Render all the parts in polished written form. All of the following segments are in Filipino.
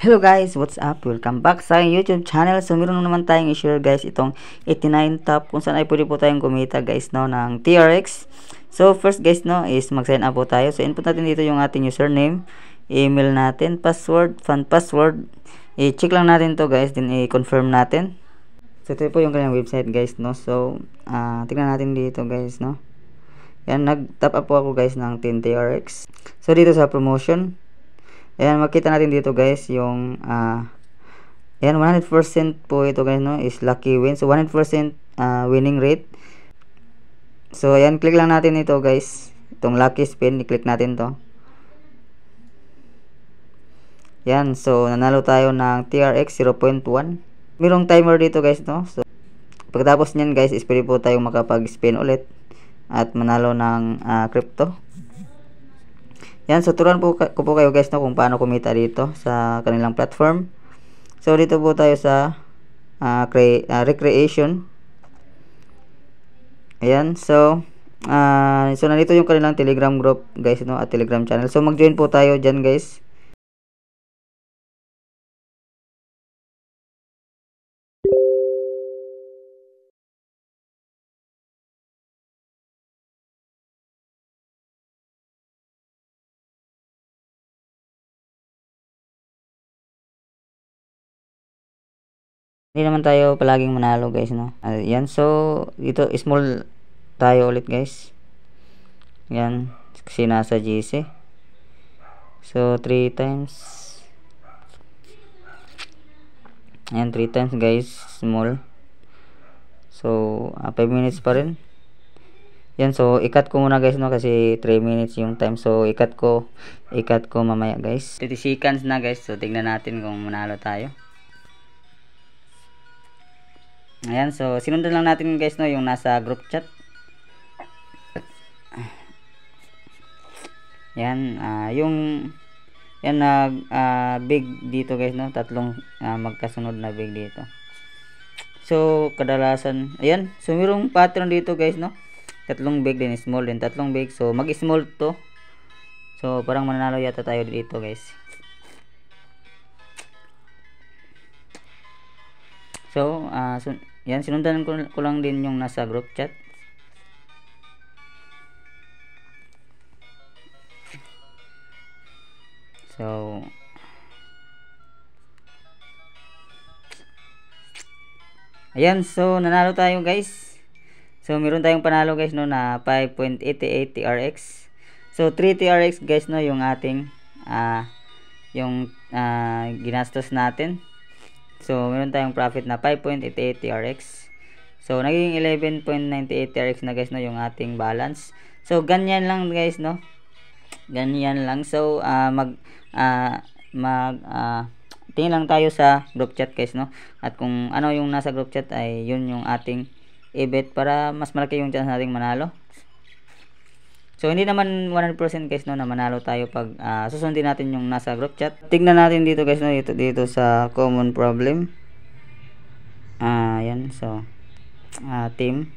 Hello guys, what's up? Welcome back sa aking YouTube channel. So meron naman tayong i-share guys itong 89 top kung saan ay pwede po tayong kumita guys no ng TRX. So first guys no is mag-sign up po tayo. So input natin dito yung ating username, email natin, password, fund password. I-check lang natin to guys, then i-confirm natin. So ito po yung kanyang website guys no. So tingnan natin dito guys no. Yan, nag-top up po ako guys ng 10 TRX. So dito sa promotion, ayan, makita natin dito guys yung ayan, 100% po ito guys no is lucky win. So 100% winning rate. So ayan, click lang natin ito guys, itong lucky spin, i-click natin to. Yan, so nanalo tayo ng TRX 0.1. Mayroong timer dito guys no. So pagkatapos niyan guys is pwede po tayong makapag-spin ulit at manalo ng crypto. Yan, so turuan po ko po kayo guys no kung paano kumita dito sa kanilang platform. So dito po tayo sa recreation. Ayan, so nandito yung kanilang Telegram group guys no at Telegram channel. So mag-join po tayo diyan guys. Hindi naman tayo palaging manalo guys no. Ayan, so dito small tayo ulit guys. Yan, kasi nasa GC. So 3 times. Ayan, 3 times guys, small. So 5 minutes pa rin. Yan, so ikat ko muna guys no kasi 3 minutes yung time. So ikat ko mamaya guys. 30 seconds na guys. So tingnan natin kung manalo tayo. Ayan, so sinundan lang natin guys no yung nasa group chat. Yan, yung yan big dito guys no, tatlong magkasunod na big dito. So kadalasan ayan, so mayroong pattern dito guys no. Tatlong big din, small din, tatlong big. So mag-small to. So parang mananalo yata tayo dito guys. So yan, sinundan ko lang din yung nasa group chat. So ayan, so nanalo tayo guys. So meron tayong panalo guys no na 5.88 TRX. So 3 TRX guys no yung ating ginastos natin. So meron tayong profit na 5.88 TRX. So naging 11.98 TRX na guys no yung ating balance. So ganyan lang guys no. Ganyan lang. So tingin lang tayo sa group chat guys no. At kung ano yung nasa group chat ay yun yung ating i-bet para mas malaki yung chance nating manalo. So hindi naman 100% guys no na manalo tayo pag susundin natin yung nasa group chat. Tingnan natin dito guys no dito sa common problem. Yan, so team.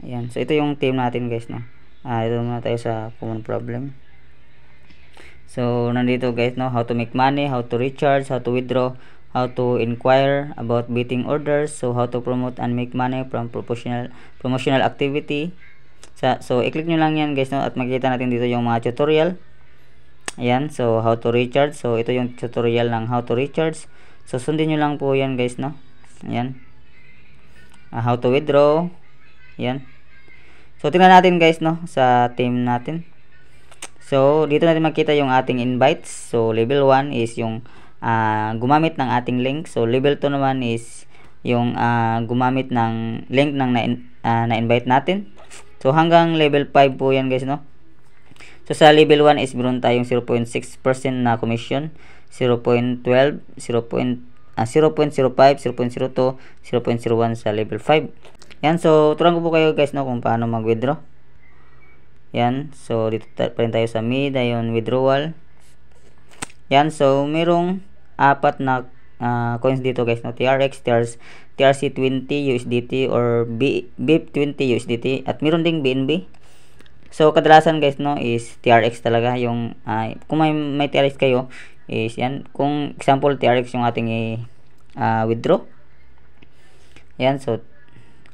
Ayan, so ito yung team natin guys no. Ito muna tayo sa common problem. So nandito guys no, how to make money, how to recharge, how to withdraw, how to inquire about betting orders, so how to promote and make money from promotional activity. So i-click nyo lang yan guys no at makikita natin dito yung mga tutorial. Ayan, so how to recharge. So ito yung tutorial ng how to recharge. So sundin nyo lang po yan guys no. Ayan, how to withdraw. Ayan, so tingnan natin guys no sa team natin. So dito natin makita yung ating invites. So level 1 is yung gumamit ng ating link. So level 2 naman is yung gumamit ng link ng na-invite natin. So hanggang level 5 po yan guys no. So sa level 1 is meron tayong 0.6% na commission, 0.12, 0.05, 0.02, 0.01 sa level 5. Yan, so turuan ko po kayo guys no kung paano mag-withdraw. Yan, so dito pa rin tayo sa mid, ayun, withdrawal. Yan, so merong apat na coins dito guys no, TRX, TRC20 USDT or BIP20 USDT at meron ding BNB. So kadalasan guys no is TRX talaga yung kung may TRX kayo is yan. Kung example TRX yung ating withdraw. Yan, so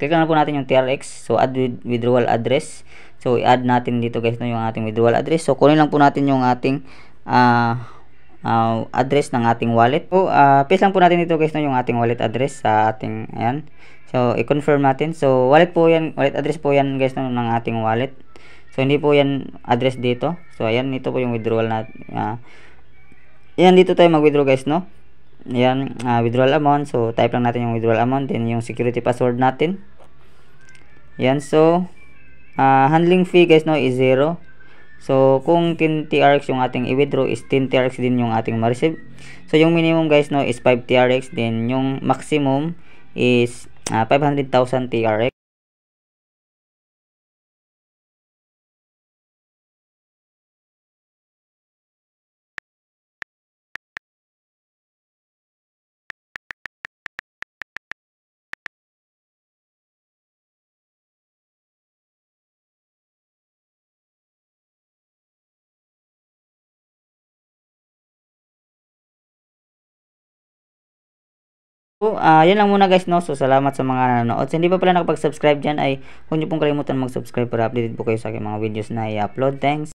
click lang po natin yung TRX. So add withdrawal address. So i-add natin dito guys no yung ating withdrawal address. So kunin lang po natin yung ating address ng ating wallet. So paste lang po natin dito guys no yung ating wallet address sa ating ayan. So i-confirm natin. So wallet po yan, wallet address po yan guys no ng ating wallet. So hindi po yan address dito. So ayan, ito po yung withdrawal natin. Yan, dito tayo mag-withdraw guys no. Ayan, withdrawal amount. So type lang natin yung withdrawal amount, then yung security password natin. Yan, so handling fee guys no is 0. So kung 10 TRX yung ating i-withdraw is 10 TRX din yung ating ma-receive. So yung minimum guys no is 5 TRX, then yung maximum is 500,000 TRX. So, yun lang muna guys no. So, salamat sa mga nanonood. So, hindi pa pala nakapag-subscribe dyan ay huwag niyo pong kalimutan mag-subscribe para updated po kayo sa aking mga videos na i-upload. Thanks!